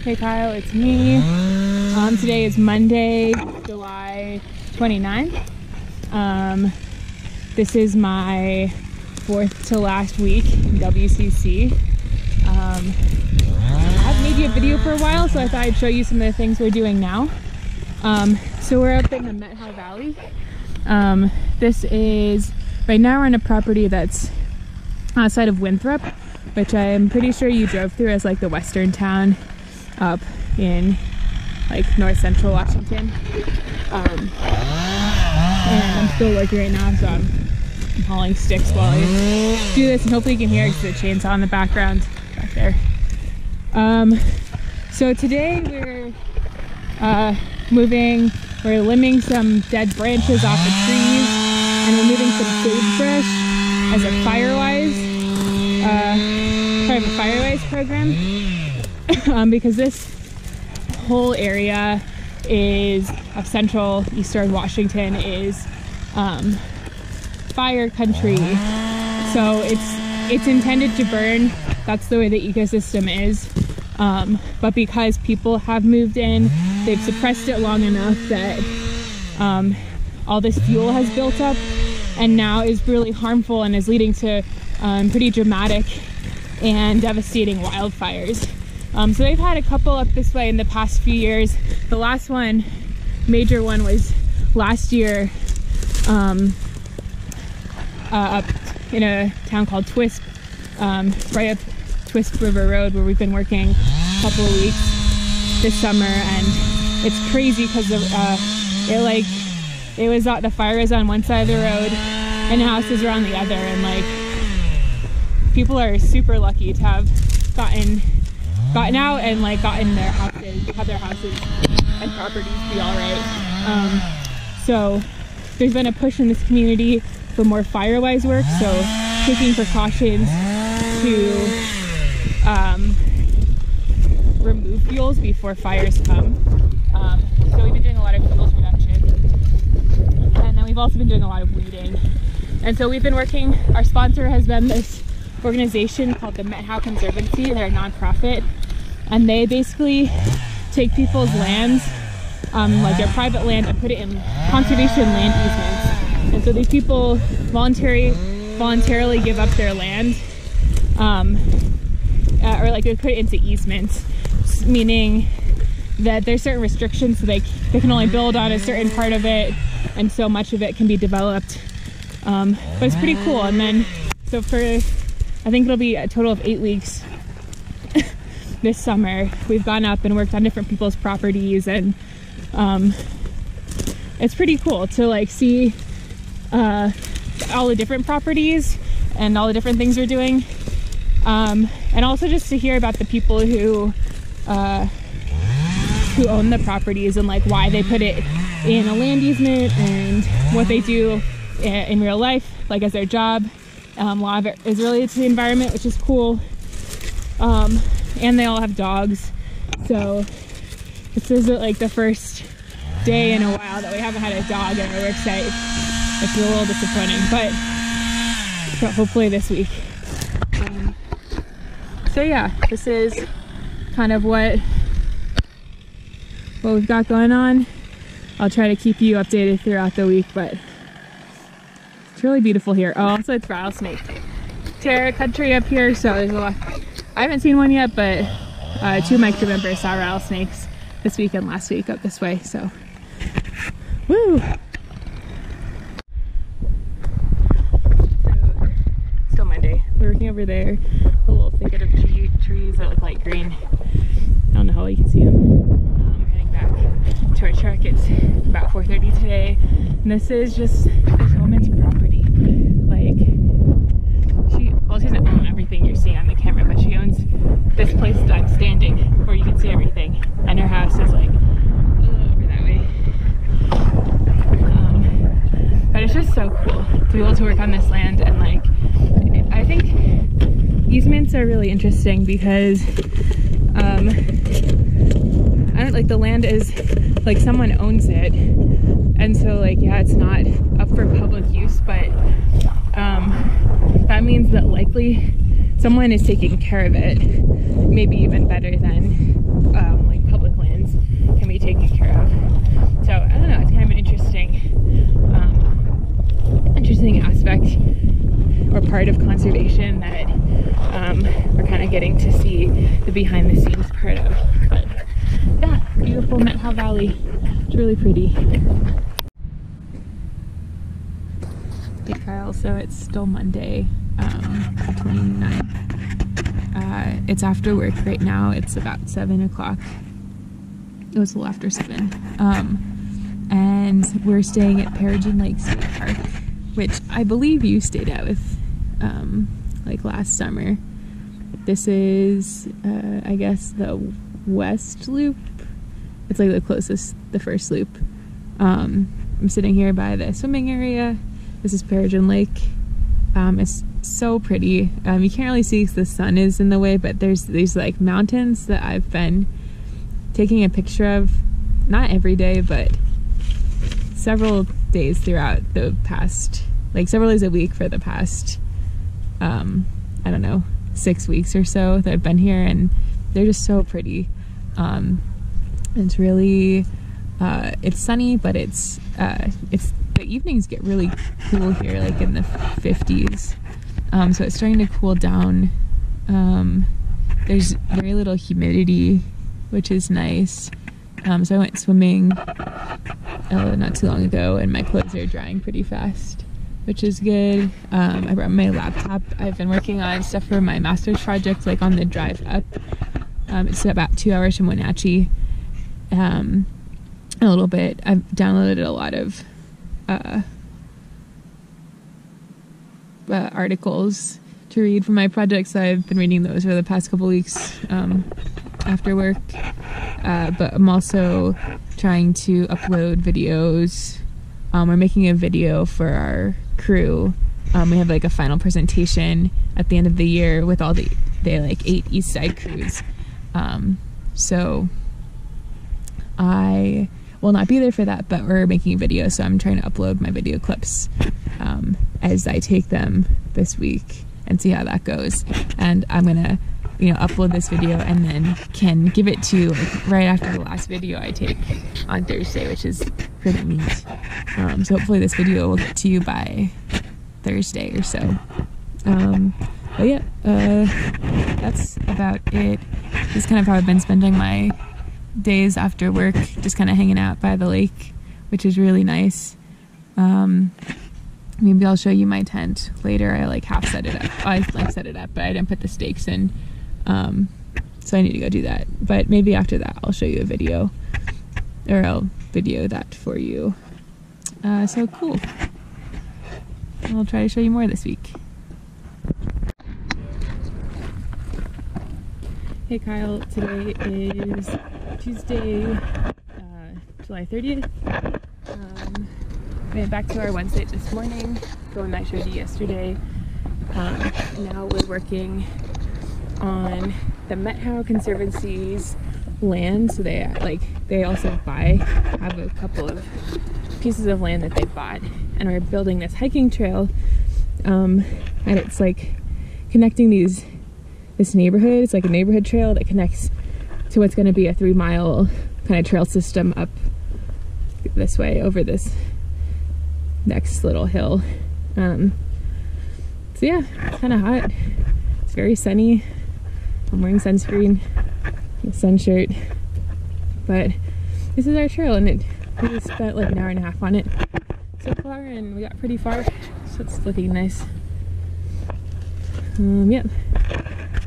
Hey Kyle, it's me. Today is Monday, July 29th. This is my fourth to last week in WCC. I've made you a video for a while, so I thought I'd show you some of the things we're doing now. So we're up in the Methow Valley. This is, right now we're on a property that's outside of Winthrop, which I'm pretty sure you drove through as like the western town up in like north central Washington. And I'm still working right now, so I'm hauling sticks while I do this, and hopefully you can hear the chainsaw in the background back there. So today we're limbing some dead branches off of trees, and we're moving some sagebrush as a part of a Firewise program. Because this whole area of central eastern Washington is fire country, so it's intended to burn. That's the way the ecosystem is, but because people have moved in, they've suppressed it long enough that all this fuel has built up and now is really harmful and is leading to pretty dramatic and devastating wildfires. So they've had a couple up this way in the past few years. The last one, major one, was last year up in a town called Twisp, right up Twisp River Road, where we've been working a couple of weeks this summer. And it's crazy because the fire is on one side of the road and houses are on the other, and like people are super lucky to have gotten out and like gotten their houses, have their houses and properties be all right. So there's been a push in this community for more Firewise work, so taking precautions to remove fuels before fires come. So we've been doing a lot of fuels reduction, and then we've also been doing a lot of weeding. And so we've been working, our sponsor has been this organization called the Methow Conservancy. They're a nonprofit, and they basically take people's lands, like their private land, and put it in conservation land easements. And so these people voluntarily give up their land, or like they put it into easements, meaning that there's certain restrictions, so they can only build on a certain part of it, and so much of it can be developed. But it's pretty cool. And then, so for, I think it'll be a total of 8 weeks this summer, we've gone up and worked on different people's properties, and it's pretty cool to like see all the different properties and all the different things we're doing, and also just to hear about the people who own the properties and like why they put it in a land easement and what they do in real life, like as their job. A lot of it is related to the environment, which is cool. And they all have dogs, so this is like the first day in a while that we haven't had a dog at our work site, which is a little disappointing, but hopefully this week. So yeah, this is kind of what we've got going on. I'll try to keep you updated throughout the week, but it's really beautiful here. Oh, also it's rattlesnake terror country up here, so there's a lot. I haven't seen one yet, but 2 of my crew members saw rattlesnakes this week and last week up this way, so woo! So, still Monday. We're working over there, a little thicket of trees that look light green. I don't know how you can see them. We're heading back to our truck. It's about 4:30 today, and this is just this woman's property. Like, she doesn't own everything you're seeing on the camera, but she owns this place that I'm standing, where you can see everything, and her house is like over that way. But it's just so cool to be able to work on this land, and like I think easements are really interesting because I don't like, the land is like someone owns it, and so like yeah, it's not up for public use, but that means that likely someone is taking care of it, maybe even better than part of conservation that we're kind of getting to see the behind the scenes part of. But yeah, beautiful Methow Valley. It's really pretty. Hey Kyle, so it's still Monday, the 29th. It's after work right now. It's about 7 o'clock. It was a little after 7. And we're staying at Peregrine Lake State Park, which I believe you stayed at with like last summer. This is I guess the west loop. It's like the closest, the first loop. I'm sitting here by the swimming area. This is Peregrine Lake. It's so pretty. You can't really see because the sun is in the way, but there's these like mountains that I've been taking a picture of, not every day, but several days throughout the past, like several days a week for the past, I don't know, 6 weeks or so that I've been here, and they're just so pretty. It's really, it's sunny, but it's the evenings get really cool here, like in the 50s. So it's starting to cool down. There's very little humidity, which is nice. So I went swimming not too long ago, and my clothes are drying pretty fast, which is good. I brought my laptop. I've been working on stuff for my master's project, like on the drive up. It's about 2 hours from Wenatchee. A little bit. I've downloaded a lot of articles to read for my project, so I've been reading those for the past couple weeks after work. But I'm also trying to upload videos. We're making a video for our crew. We have like a final presentation at the end of the year with all the like 8 East Side crews. So I will not be there for that, but we're making a video, so I'm trying to upload my video clips as I take them this week and see how that goes. And I'm gonna, upload this video and then can give it to you like right after the last video I take on Thursday, which is pretty neat. So hopefully this video will get to you by Thursday or so. But yeah, that's about it. This is kind of how I've been spending my days after work, just kind of hanging out by the lake, which is really nice. Maybe I'll show you my tent later. I like half set it up. I like set it up, but I didn't put the stakes in. So I need to go do that. But maybe after that I'll show you a video, or I'll video that for you. So cool. I'll try to show you more this week. Hey Kyle, today is Tuesday, July 30th. We went back to our one site this morning, the one I showed you yesterday. Now we're working on the Methow Conservancy's land. So they also have a couple of pieces of land that they bought, and we're building this hiking trail. And it's like connecting this neighborhood. It's like a neighborhood trail that connects to what's going to be a 3-mile kind of trail system up this way over this next little hill. So yeah, it's kind of hot. It's very sunny. I'm wearing sunscreen, a sun shirt, but this is our trail, and we spent like an hour and a half on it so far, and we got pretty far, so it's looking nice. Yep.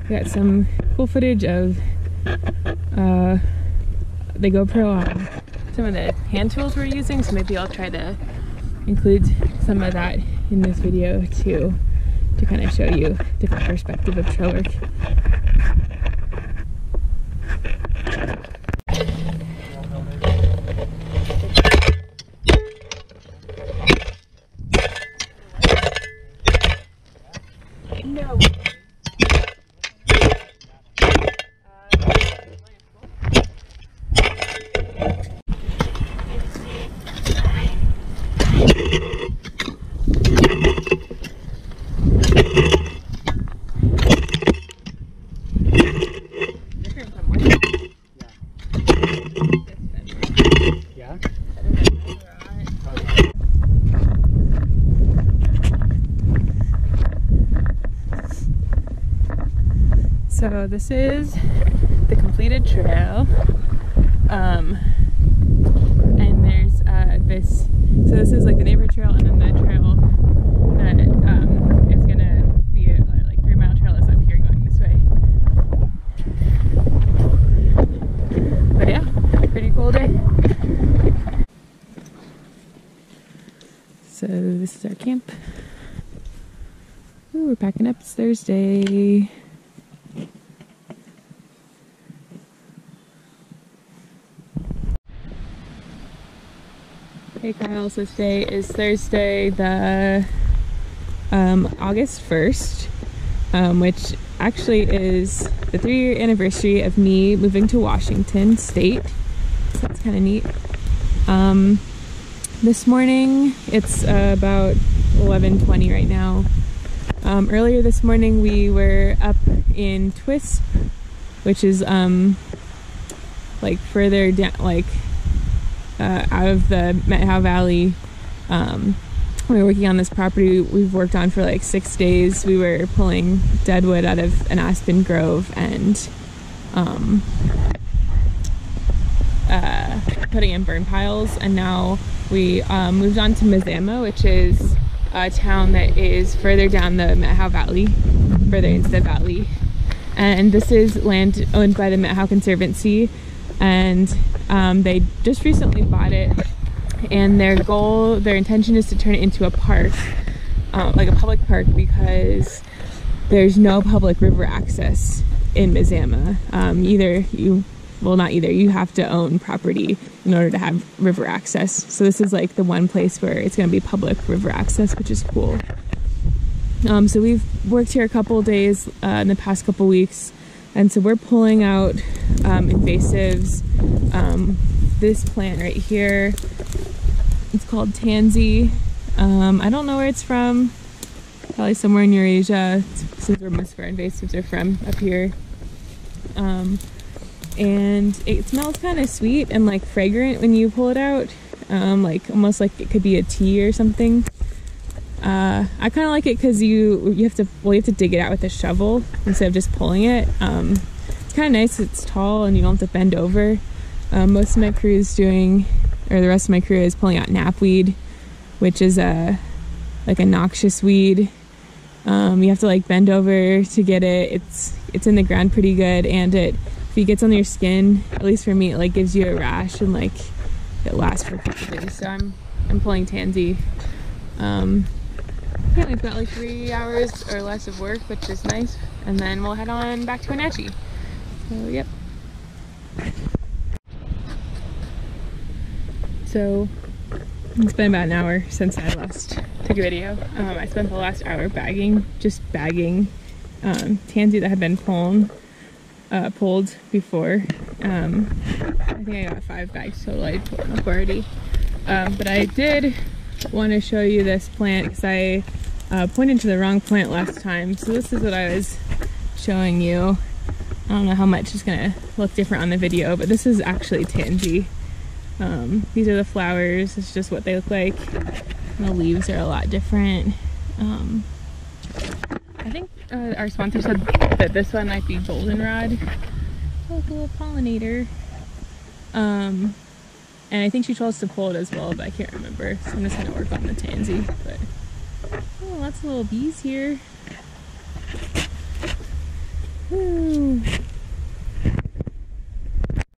We got some cool footage of the GoPro on some of the hand tools we're using, so maybe I'll try to include some of that in this video too, to kind of show you a different perspective of trail work. No. So this is the completed trail. And there's so this is like the neighborhood trail, and then the trail that is gonna be a like 3-mile trail is up here going this way. But yeah, pretty cool day. So this is our camp. Ooh, we're packing up. It's Thursday. Hey Kyle, so today is Thursday, the August 1st, which actually is the 3-year anniversary of me moving to Washington State. So that's kind of neat. This morning, it's about 11:20 right now. Earlier this morning we were up in Twisp, which is like further down, like out of the Methow Valley. We were working on this property we've worked on for like 6 days. We were pulling dead wood out of an aspen grove and putting in burn piles, and now we moved on to Methow, which is a town that is further down the Methow Valley, further into the valley. And this is land owned by the Methow Conservancy, and they just recently bought it, and their intention is to turn it into a park, like a public park, because there's no public river access in Methow. You have to own property in order to have river access. So this is like the one place where it's going to be public river access, which is cool. So we've worked here a couple days in the past couple weeks, and so we're pulling out invasives. This plant right here, it's called tansy. I don't know where it's from, probably somewhere in Eurasia, since where most of our invasives are from, up here. And it smells kind of sweet and like fragrant when you pull it out, like almost like it could be a tea or something. I kind of like it because you have to dig it out with a shovel instead of just pulling it. It's kind of nice. It's tall and you don't have to bend over. Most of my crew is the rest of my crew is pulling out knapweed, which is like a noxious weed. You have to like bend over to get it. It's in the ground pretty good, and if it gets on your skin, at least for me, it like gives you a rash, and like it lasts for a couple days. So I'm pulling tansy. Yeah, we've got like 3 hours or less of work, which is nice, and then we'll head on back to Wenatchee. So yep. So it's been about an hour since I last took a video. I spent the last hour just bagging tansy that had been pulled before. I think I got 5 bags total. I pulled them up already. But I did want to show you this plant because I pointed to the wrong plant last time. So this is what I was showing you. I don't know how much is going to look different on the video, but this is actually tansy. These are the flowers. It's just what they look like. And the leaves are a lot different. I think our sponsor said that this one might be goldenrod. Oh, a little pollinator. And I think she told us to pull it as well, but I can't remember. So I'm just gonna work on the tansy. But oh, lots of little bees here.